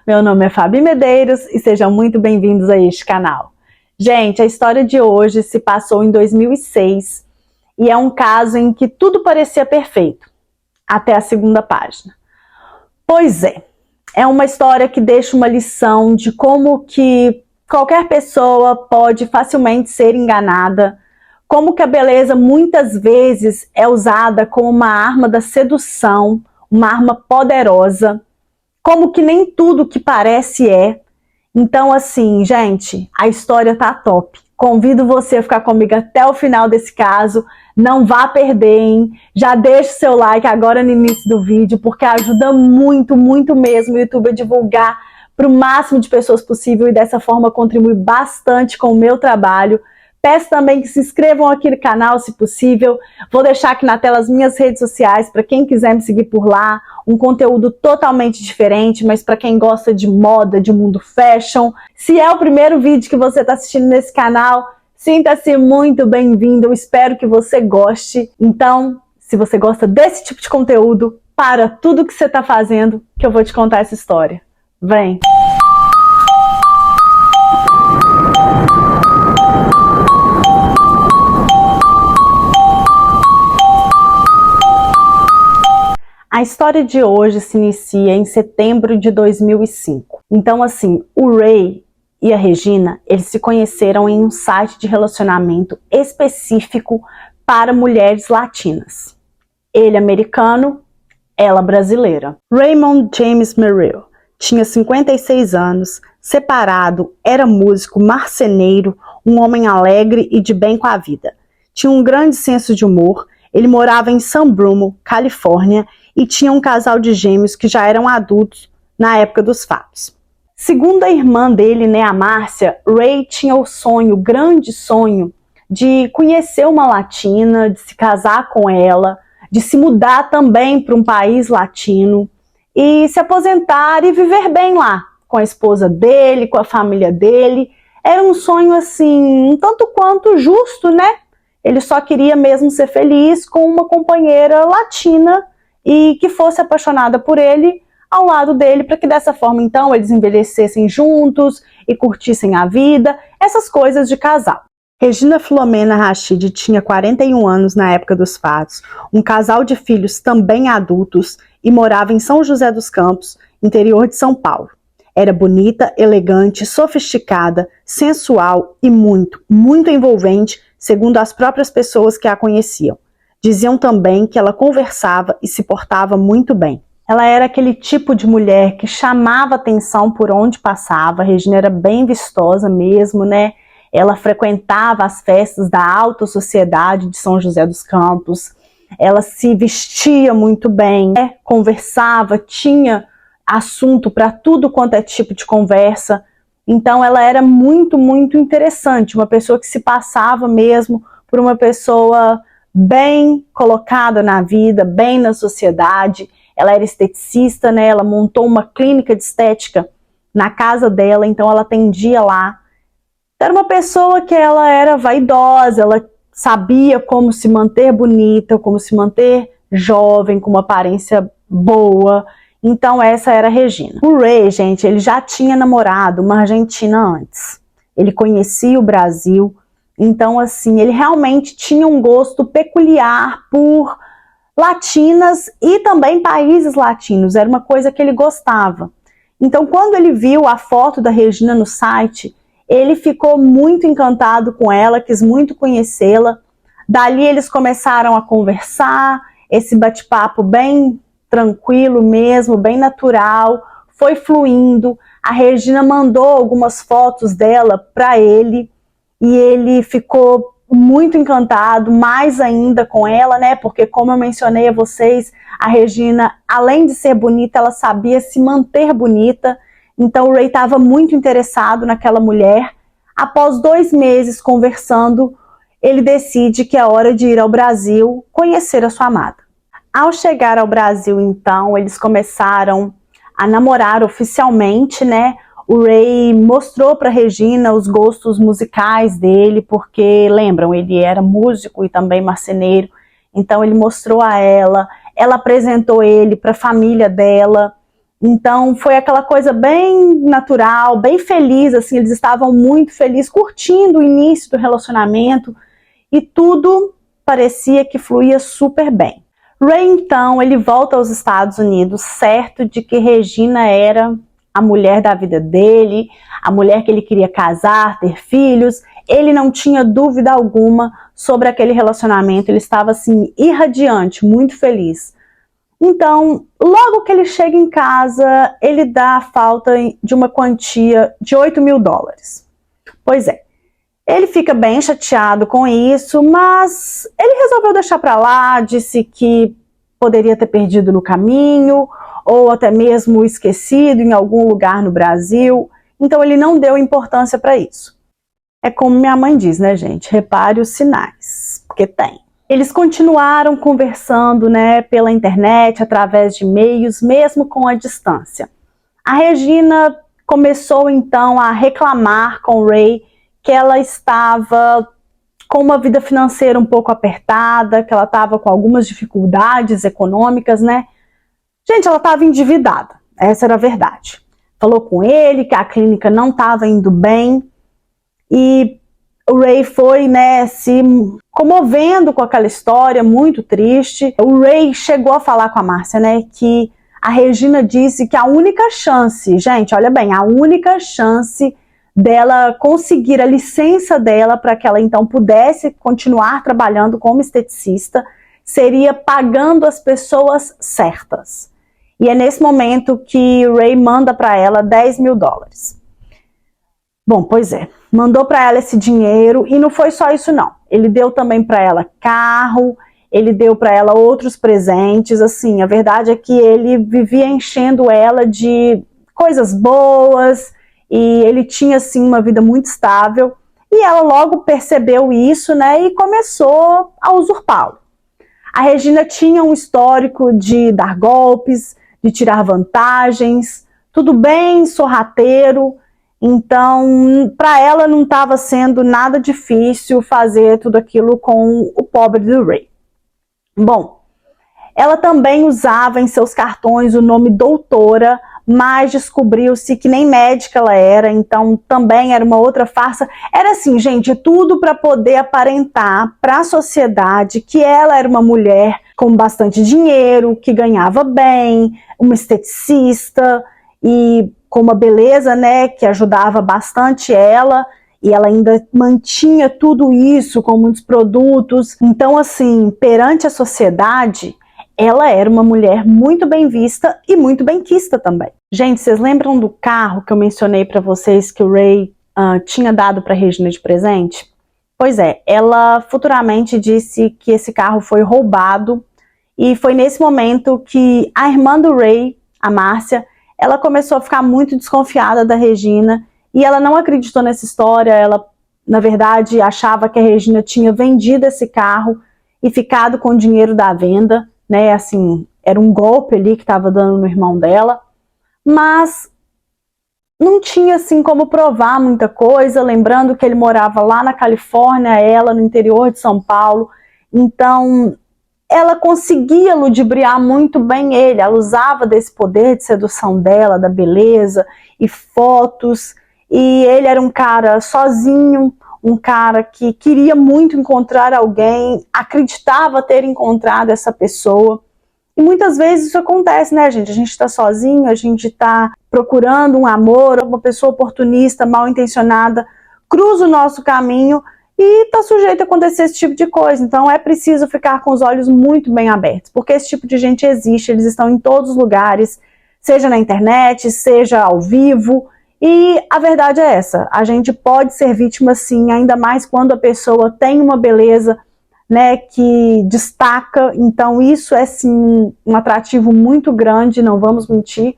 Meu nome é Fabi Medeiros e sejam muito bem-vindos a este canal. Gente, a história de hoje se passou em 2006 e é um caso em que tudo parecia perfeito, até a segunda página. Pois é uma história que deixa uma lição de como que qualquer pessoa pode facilmente ser enganada, como que a beleza muitas vezes é usada como uma arma da sedução, uma arma poderosa, como que nem tudo que parece é. Então assim, gente, a história tá top. Convido você a ficar comigo até o final desse caso. Não vá perder, hein? Já deixa o seu like agora no início do vídeo, porque ajuda muito, muito mesmo o YouTube a divulgar para o máximo de pessoas possível e dessa forma contribui bastante com o meu trabalho. Peço também que se inscrevam aqui no canal, se possível. Vou deixar aqui na tela as minhas redes sociais para quem quiser me seguir por lá. Um conteúdo totalmente diferente, mas para quem gosta de moda, de mundo fashion. Se é o primeiro vídeo que você está assistindo nesse canal, sinta-se muito bem-vindo. Eu espero que você goste. Então, se você gosta desse tipo de conteúdo, para tudo que você está fazendo, que eu vou te contar essa história. Vem! A história de hoje se inicia em setembro de 2005. Então, assim, o Ray e a Regina, eles se conheceram em um site de relacionamento específico para mulheres latinas. Ele americano, ela brasileira. Raymond James Merrill tinha 56 anos, separado, era músico, marceneiro, um homem alegre e de bem com a vida. Tinha um grande senso de humor, ele morava em San Bruno, Califórnia, e tinha um casal de gêmeos que já eram adultos na época dos fatos. Segundo a irmã dele, né, a Márcia, Ray tinha o sonho, o grande sonho, de conhecer uma latina, de se casar com ela, de se mudar também para um país latino e se aposentar e viver bem lá, com a esposa dele, com a família dele. Era um sonho assim, um tanto quanto justo, né? Ele só queria mesmo ser feliz com uma companheira latina e que fosse apaixonada por ele ao lado dele, para que dessa forma então eles envelhecessem juntos e curtissem a vida, essas coisas de casal. Regina Filomena Rachid tinha 41 anos na época dos fatos, um casal de filhos também adultos e morava em São José dos Campos, interior de São Paulo. Era bonita, elegante, sofisticada, sensual e muito, muito envolvente, segundo as próprias pessoas que a conheciam. Diziam também que ela conversava e se portava muito bem. Ela era aquele tipo de mulher que chamava atenção por onde passava. A Regina era bem vistosa mesmo, né? Ela frequentava as festas da alta sociedade de São José dos Campos. Ela se vestia muito bem, né? Conversava, tinha assunto para tudo quanto é tipo de conversa. Então ela era muito, muito interessante. Uma pessoa que se passava mesmo por uma pessoa bem colocada na vida, bem na sociedade. Ela era esteticista, né? Ela montou uma clínica de estética na casa dela, então ela atendia lá. Era uma pessoa que ela era vaidosa, ela sabia como se manter bonita, como se manter jovem, com uma aparência boa. Então essa era a Regina. O Ray, gente, ele já tinha namorado uma argentina antes. Ele conhecia o Brasil. Então, assim, ele realmente tinha um gosto peculiar por latinas e também países latinos. Era uma coisa que ele gostava. Então, quando ele viu a foto da Regina no site, ele ficou muito encantado com ela, quis muito conhecê-la. Dali eles começaram a conversar, esse bate-papo bem tranquilo mesmo, bem natural, foi fluindo. A Regina mandou algumas fotos dela para ele, e ele ficou muito encantado, mais ainda com ela, né? Porque como eu mencionei a vocês, a Regina, além de ser bonita, ela sabia se manter bonita. Então o Ray estava muito interessado naquela mulher. Após 2 meses conversando, ele decide que é hora de ir ao Brasil conhecer a sua amada. Ao chegar ao Brasil, então, eles começaram a namorar oficialmente, né? O Ray mostrou para Regina os gostos musicais dele, porque, lembram, ele era músico e também marceneiro, então ele mostrou a ela apresentou ele para a família dela, Então foi aquela coisa bem natural, bem feliz, assim, eles estavam muito felizes, curtindo o início do relacionamento e tudo parecia que fluía super bem. Ray, então, ele volta aos Estados Unidos, certo de que Regina era a mulher da vida dele, a mulher que ele queria casar, ter filhos. Ele não tinha dúvida alguma sobre aquele relacionamento, ele estava assim, irradiante, muito feliz. Então, logo que ele chega em casa, ele dá a falta de uma quantia de $8.000. Pois é, ele fica bem chateado com isso, mas ele resolveu deixar para lá, disse que poderia ter perdido no caminho, ou até mesmo esquecido em algum lugar no Brasil, então ele não deu importância para isso. É como minha mãe diz, né, gente? Repare os sinais, porque tem. Eles continuaram conversando, né, pela internet, através de e-mails, mesmo com a distância. A Regina começou então a reclamar com o Ray que ela estava com uma vida financeira um pouco apertada, que ela estava com algumas dificuldades econômicas, né? Gente, ela estava endividada, essa era a verdade. Falou com ele que a clínica não estava indo bem e o Ray foi, né, se comovendo com aquela história, muito triste. O Ray chegou a falar com a Márcia, né, que a Regina disse que a única chance, gente, olha bem, a única chance dela conseguir a licença dela para que ela então pudesse continuar trabalhando como esteticista seria pagando as pessoas certas. E é nesse momento que o Ray manda para ela $10.000. Bom, pois é, mandou para ela esse dinheiro e não foi só isso não. Ele deu também para ela carro, ele deu para ela outros presentes, assim, a verdade é que ele vivia enchendo ela de coisas boas e ele tinha, assim, uma vida muito estável e ela logo percebeu isso, né, e começou a usurpá-lo. A Regina tinha um histórico de dar golpes, de tirar vantagens, tudo bem sorrateiro. Então, para ela não estava sendo nada difícil fazer tudo aquilo com o pobre do Ray. Bom, ela também usava em seus cartões o nome doutora, mas descobriu-se que nem médica ela era, então também era uma outra farsa. Era assim, gente, tudo para poder aparentar para a sociedade que ela era uma mulher com bastante dinheiro, que ganhava bem, uma esteticista e com uma beleza, né, que ajudava bastante ela, e ela ainda mantinha tudo isso com muitos produtos. Então, assim, perante a sociedade, ela era uma mulher muito bem vista e muito benquista também. Gente, vocês lembram do carro que eu mencionei para vocês que o Ray tinha dado para Regina de presente? Pois é, ela futuramente disse que esse carro foi roubado e foi nesse momento que a irmã do Ray, a Márcia, ela começou a ficar muito desconfiada da Regina e ela não acreditou nessa história. Ela, na verdade, achava que a Regina tinha vendido esse carro e ficado com o dinheiro da venda, né? Assim, era um golpe ali que estava dando no irmão dela, mas não tinha assim como provar muita coisa, lembrando que ele morava lá na Califórnia, ela no interior de São Paulo, então ela conseguia ludibriar muito bem ele, ela usava desse poder de sedução dela, da beleza e fotos, e ele era um cara sozinho, um cara que queria muito encontrar alguém, acreditava ter encontrado essa pessoa, e muitas vezes isso acontece, né, gente? A gente está sozinho, a gente está procurando um amor, uma pessoa oportunista, mal intencionada, cruza o nosso caminho, e está sujeito a acontecer esse tipo de coisa. Então é preciso ficar com os olhos muito bem abertos, porque esse tipo de gente existe, eles estão em todos os lugares, seja na internet, seja ao vivo, e a verdade é essa, a gente pode ser vítima sim, ainda mais quando a pessoa tem uma beleza, né, que destaca, então isso é sim um atrativo muito grande, não vamos mentir.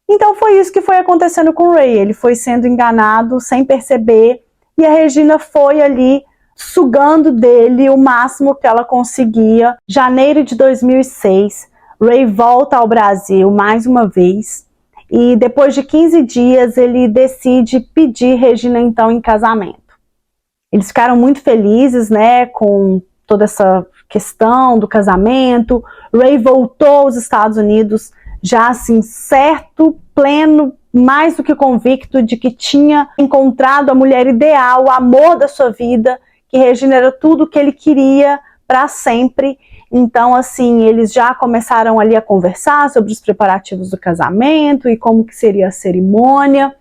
Então foi isso que foi acontecendo com o Ray, ele foi sendo enganado sem perceber, e a Regina foi ali sugando dele o máximo que ela conseguia. Janeiro de 2006, Ray volta ao Brasil mais uma vez e depois de 15 dias ele decide pedir Regina então em casamento. Eles ficaram muito felizes, né, com toda essa questão do casamento. Ray voltou aos Estados Unidos já assim, certo, pleno, mais do que convicto de que tinha encontrado a mulher ideal, o amor da sua vida, que Regina era tudo o que ele queria para sempre. Então, assim, eles já começaram ali a conversar sobre os preparativos do casamento e como que seria a cerimônia.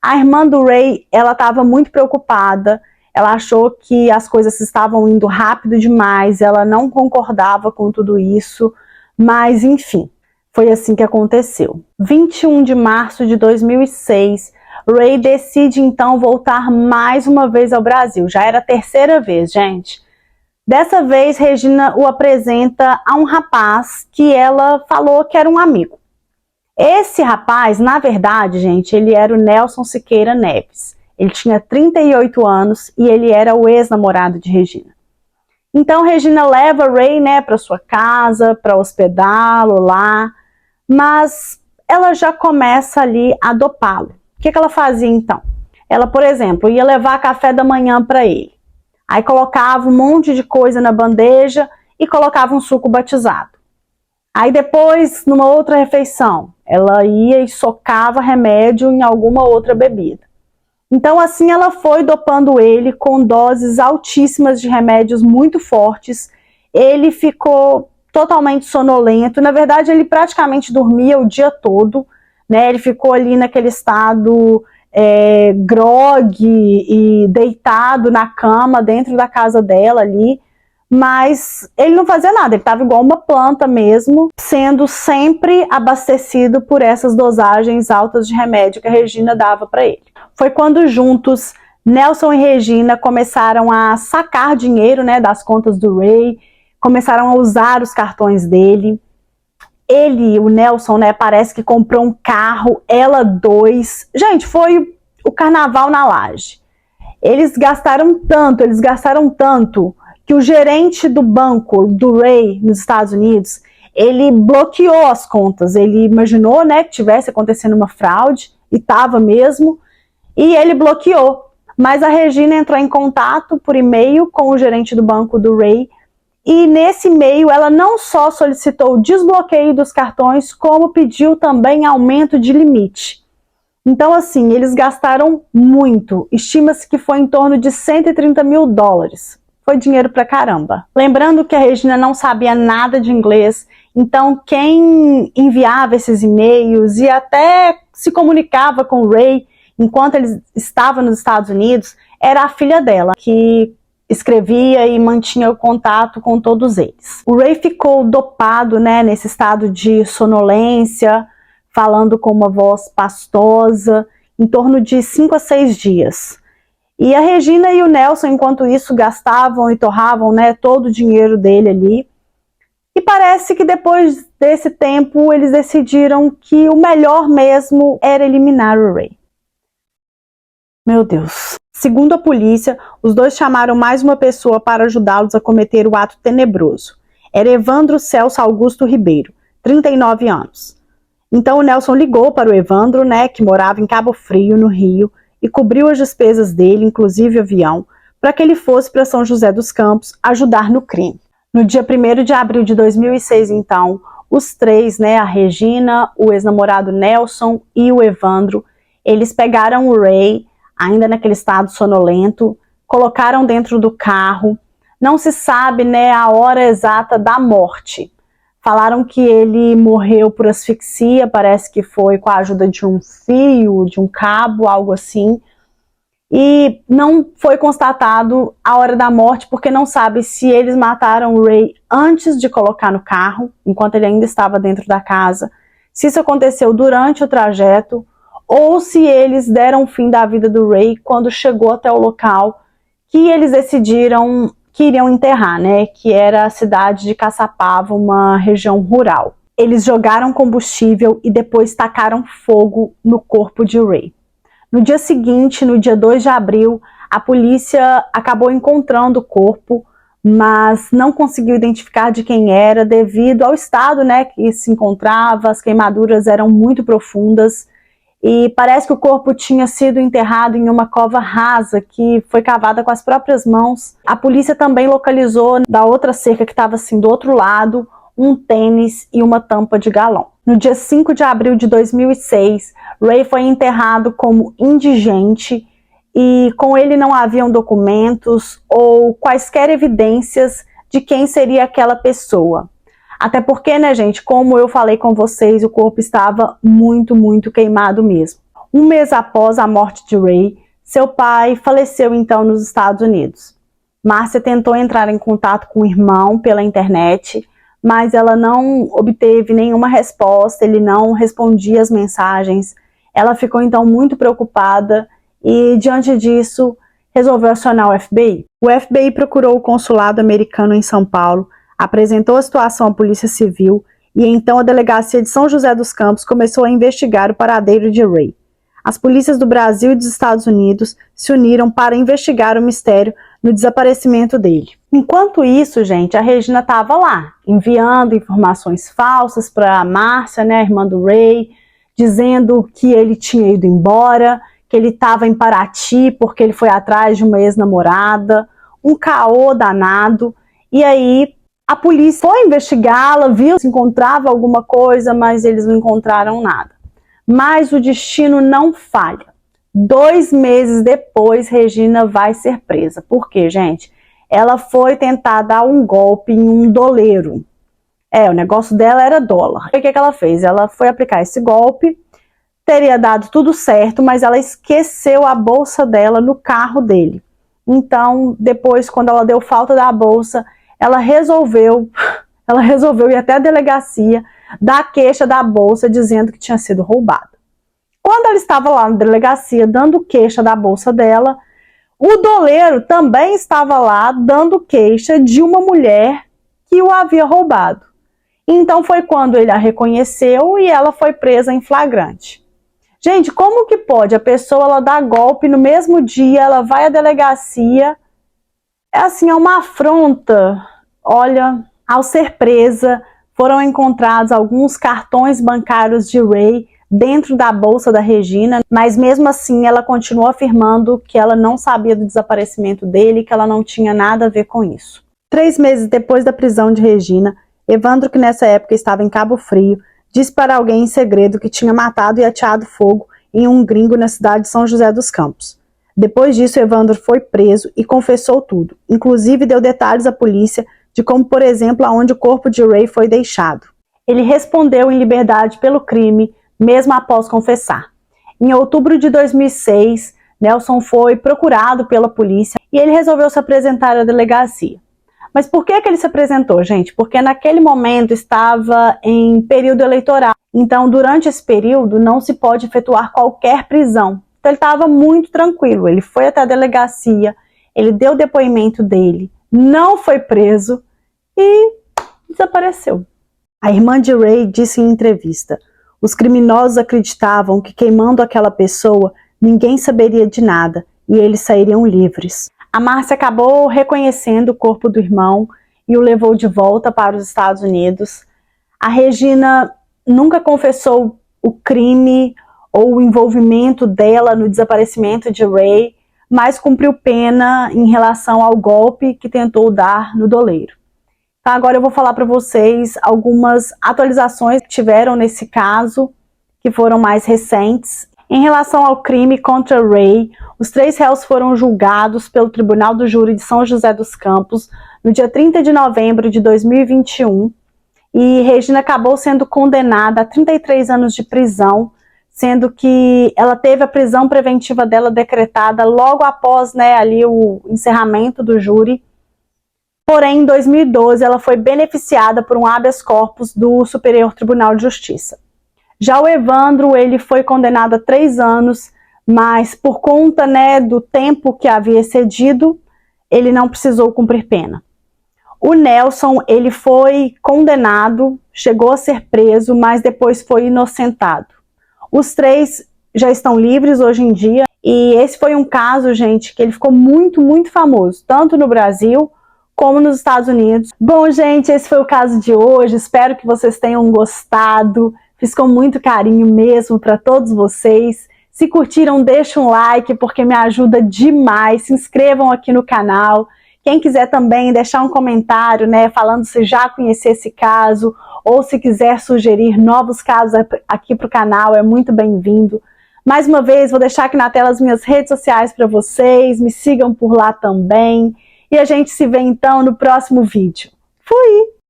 A irmã do Ray, ela estava muito preocupada, ela achou que as coisas estavam indo rápido demais, ela não concordava com tudo isso, mas enfim, foi assim que aconteceu. 21 de março de 2006, Ray decide então voltar mais uma vez ao Brasil. Já era a terceira vez, gente. Dessa vez, Regina o apresenta a um rapaz que ela falou que era um amigo. Esse rapaz, na verdade, gente, ele era o Nelson Siqueira Neves. Ele tinha 38 anos e ele era o ex-namorado de Regina. Então, Regina leva Ray, né, para sua casa, para hospedá-lo lá, mas ela já começa ali a dopá-lo. O que ela fazia então? Ela, por exemplo, ia levar café da manhã para ele. Aí colocava um monte de coisa na bandeja e colocava um suco batizado. Aí depois, numa outra refeição, ela ia e socava remédio em alguma outra bebida. Então assim ela foi dopando ele com doses altíssimas de remédios muito fortes. Ele ficou totalmente sonolento. Na verdade, ele praticamente dormia o dia todo, né? Ele ficou ali naquele estado grogue e deitado na cama dentro da casa dela ali, mas ele não fazia nada, ele estava igual uma planta mesmo, sendo sempre abastecido por essas dosagens altas de remédio que a Regina dava para ele. Foi quando juntos Nelson e Regina começaram a sacar dinheiro, né, das contas do Ray, começaram a usar os cartões dele. Ele, o Nelson, né, parece que comprou um carro, ela dois. Gente, foi o carnaval na laje. Eles gastaram tanto, que o gerente do banco do Ray nos Estados Unidos, ele bloqueou as contas. Ele imaginou, né, que tivesse acontecendo uma fraude, e estava mesmo, e ele bloqueou. Mas a Regina entrou em contato por e-mail com o gerente do banco do Ray, e nesse e-mail ela não só solicitou o desbloqueio dos cartões, como pediu também aumento de limite. Então assim, eles gastaram muito, estima-se que foi em torno de 130 mil dólares. Foi dinheiro pra caramba. Lembrando que a Regina não sabia nada de inglês, então quem enviava esses e-mails e até se comunicava com o Ray enquanto ele estava nos Estados Unidos, era a filha dela, que escrevia e mantinha o contato com todos eles. O Ray ficou dopado, né, nesse estado de sonolência, falando com uma voz pastosa, em torno de 5 a 6 dias. E a Regina e o Nelson, enquanto isso, gastavam e torravam, né, todo o dinheiro dele ali. E parece que depois desse tempo, eles decidiram que o melhor mesmo era eliminar o Ray. Meu Deus. Segundo a polícia, os dois chamaram mais uma pessoa para ajudá-los a cometer o ato tenebroso. Era Evandro Celso Augusto Ribeiro, 39 anos. Então o Nelson ligou para o Evandro, né, que morava em Cabo Frio, no Rio, e cobriu as despesas dele, inclusive avião, para que ele fosse para São José dos Campos ajudar no crime. No dia 1º de abril de 2006, então, os três, né, a Regina, o ex-namorado Nelson e o Evandro, eles pegaram o Ray, ainda naquele estado sonolento, colocaram dentro do carro. Não se sabe, né, a hora exata da morte. Falaram que ele morreu por asfixia, parece que foi com a ajuda de um fio, de um cabo, algo assim. E não foi constatado a hora da morte, porque não sabe se eles mataram o Ray antes de colocar no carro, enquanto ele ainda estava dentro da casa, se isso aconteceu durante o trajeto, ou se eles deram fim da vida do Ray quando chegou até o local que eles decidiram que iriam enterrar, né? Que era a cidade de Caçapava, uma região rural. Eles jogaram combustível e depois tacaram fogo no corpo de Ray. No dia seguinte, no dia 2 de abril, a polícia acabou encontrando o corpo, mas não conseguiu identificar de quem era devido ao estado, né, que se encontrava. As queimaduras eram muito profundas. E parece que o corpo tinha sido enterrado em uma cova rasa que foi cavada com as próprias mãos. A polícia também localizou, da outra cerca que estava assim do outro lado, um tênis e uma tampa de galão. No dia 5 de abril de 2006, Ray foi enterrado como indigente e com ele não haviam documentos ou quaisquer evidências de quem seria aquela pessoa. Até porque, né, gente, como eu falei com vocês, o corpo estava muito queimado mesmo. Um mês após a morte de Ray, seu pai faleceu então nos Estados Unidos. Márcia tentou entrar em contato com o irmão pela internet, mas ela não obteve nenhuma resposta, ele não respondia as mensagens. Ela ficou então muito preocupada e, diante disso, resolveu acionar o FBI. O FBI procurou o consulado americano em São Paulo, apresentou a situação à Polícia Civil e então a Delegacia de São José dos Campos começou a investigar o paradeiro de Ray. As polícias do Brasil e dos Estados Unidos se uniram para investigar o mistério no desaparecimento dele. Enquanto isso, gente, a Regina estava lá, enviando informações falsas para a Márcia, né, a irmã do Ray, dizendo que ele tinha ido embora, que ele estava em Paraty porque ele foi atrás de uma ex-namorada, um caô danado. E aí a polícia foi investigá-la, viu se encontrava alguma coisa, mas eles não encontraram nada. Mas o destino não falha. 2 meses depois, Regina vai ser presa. Por quê, gente? Ela foi tentar dar um golpe em um doleiro. O negócio dela era dólar. E o que ela fez? Ela foi aplicar esse golpe, teria dado tudo certo, mas ela esqueceu a bolsa dela no carro dele. Então, depois, quando ela deu falta da bolsa, ela resolveu ir até a delegacia dar queixa da bolsa, dizendo que tinha sido roubada. Quando ela estava lá na delegacia dando queixa da bolsa dela, o doleiro também estava lá dando queixa de uma mulher que o havia roubado. Então foi quando ele a reconheceu e ela foi presa em flagrante. Gente, como que pode a pessoa ela dar golpe no mesmo dia, ela vai à delegacia? É uma afronta. Olha, ao ser presa, foram encontrados alguns cartões bancários de Ray dentro da bolsa da Regina, mas mesmo assim ela continuou afirmando que ela não sabia do desaparecimento dele, que ela não tinha nada a ver com isso. 3 meses depois da prisão de Regina, Evandro, que nessa época estava em Cabo Frio, disse para alguém em segredo que tinha matado e ateado fogo em um gringo na cidade de São José dos Campos. Depois disso, Evandro foi preso e confessou tudo, inclusive deu detalhes à polícia de como, por exemplo, aonde o corpo de Ray foi deixado. Ele respondeu em liberdade pelo crime, mesmo após confessar. Em outubro de 2006, Nelson foi procurado pela polícia e ele resolveu se apresentar à delegacia. Mas por que ele se apresentou, gente? Porque naquele momento estava em período eleitoral. Então, durante esse período, não se pode efetuar qualquer prisão. Então, ele estava muito tranquilo. Ele foi até a delegacia, ele deu o depoimento dele, não foi preso e desapareceu. A irmã de Ray disse em entrevista: os criminosos acreditavam que queimando aquela pessoa, ninguém saberia de nada e eles sairiam livres. A Márcia acabou reconhecendo o corpo do irmão e o levou de volta para os Estados Unidos. A Regina nunca confessou o crime ou o envolvimento dela no desaparecimento de Ray, mas cumpriu pena em relação ao golpe que tentou dar no doleiro. Então agora eu vou falar para vocês algumas atualizações que tiveram nesse caso, que foram mais recentes. Em relação ao crime contra Ray, os 3 réus foram julgados pelo Tribunal do Júri de São José dos Campos no dia 30 de novembro de 2021 e Regina acabou sendo condenada a 33 anos de prisão, sendo que ela teve a prisão preventiva dela decretada logo após, ali o encerramento do júri. Porém, em 2012, ela foi beneficiada por um habeas corpus do Superior Tribunal de Justiça. Já o Evandro, ele foi condenado a 3 anos, mas por conta, do tempo que havia excedido, ele não precisou cumprir pena. O Nelson, ele foi condenado, chegou a ser preso, mas depois foi inocentado. Os 3 já estão livres hoje em dia, e esse foi um caso, gente, que ele ficou muito famoso, tanto no Brasil como nos Estados Unidos. Bom, gente, esse foi o caso de hoje, espero que vocês tenham gostado. Fiz com muito carinho mesmo para todos vocês. Se curtiram, deixa um like, porque me ajuda demais. Se inscrevam aqui no canal. Quem quiser também deixar um comentário, falando se já conhecia esse caso, ou se quiser sugerir novos casos aqui para o canal, é muito bem-vindo. Mais uma vez, vou deixar aqui na tela as minhas redes sociais para vocês, me sigam por lá também. E a gente se vê então no próximo vídeo. Fui!